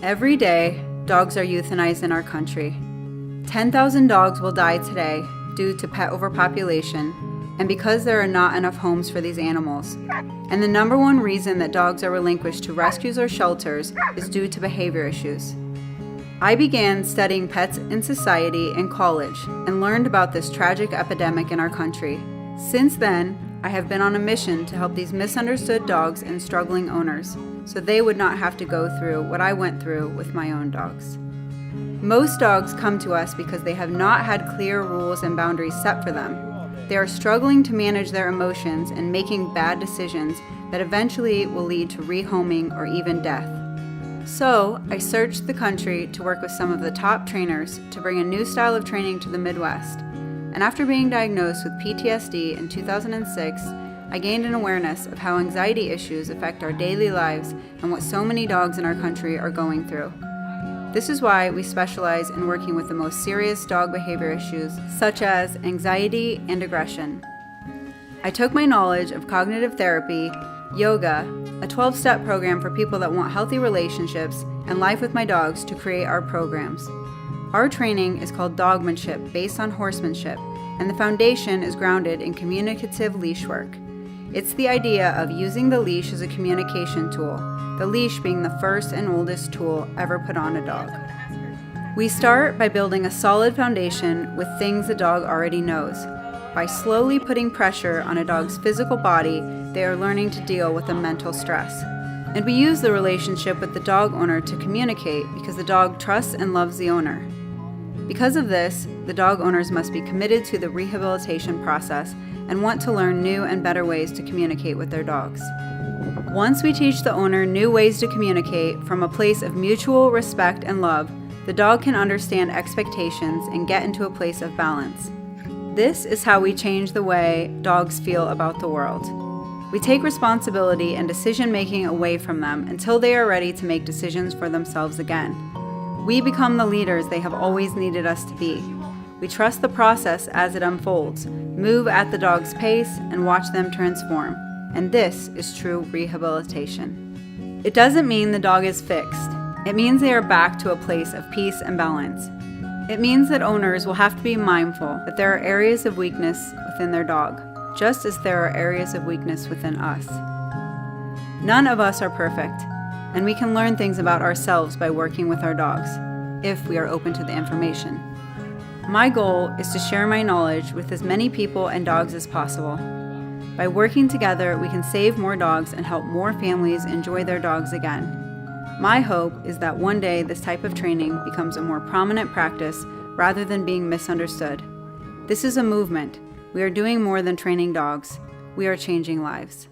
Every day, dogs are euthanized in our country. 10,000 dogs will die today due to pet overpopulation and because there are not enough homes for these animals. And the number one reason that dogs are relinquished to rescues or shelters is due to behavior issues. I began studying pets in society in college and learned about this tragic epidemic in our country. Since then, I have been on a mission to help these misunderstood dogs and struggling owners, so they would not have to go through what I went through with my own dogs. Most dogs come to us because they have not had clear rules and boundaries set for them. They are struggling to manage their emotions and making bad decisions that eventually will lead to rehoming or even death. So, I searched the country to work with some of the top trainers to bring a new style of training to the Midwest. And after being diagnosed with PTSD in 2006, I gained an awareness of how anxiety issues affect our daily lives and what so many dogs in our country are going through. This is why we specialize in working with the most serious dog behavior issues, such as anxiety and aggression. I took my knowledge of cognitive therapy, yoga, a 12-step program for people that want healthy relationships, and life with my dogs to create our programs. Our training is called Dogmanship, based on horsemanship, and the foundation is grounded in communicative leash work. It's the idea of using the leash as a communication tool, the leash being the first and oldest tool ever put on a dog. We start by building a solid foundation with things the dog already knows. By slowly putting pressure on a dog's physical body, they are learning to deal with the mental stress. And we use the relationship with the dog owner to communicate because the dog trusts and loves the owner. Because of this, the dog owners must be committed to the rehabilitation process and want to learn new and better ways to communicate with their dogs. Once we teach the owner new ways to communicate from a place of mutual respect and love, the dog can understand expectations and get into a place of balance. This is how we change the way dogs feel about the world. We take responsibility and decision-making away from them until they are ready to make decisions for themselves again. We become the leaders they have always needed us to be. We trust the process as it unfolds, move at the dog's pace, and watch them transform. And this is true rehabilitation. It doesn't mean the dog is fixed. It means they are back to a place of peace and balance. It means that owners will have to be mindful that there are areas of weakness within their dog, just as there are areas of weakness within us. None of us are perfect, and we can learn things about ourselves by working with our dogs, if we are open to the information. My goal is to share my knowledge with as many people and dogs as possible. By working together, we can save more dogs and help more families enjoy their dogs again. My hope is that one day this type of training becomes a more prominent practice rather than being misunderstood. This is a movement. We are doing more than training dogs. We are changing lives.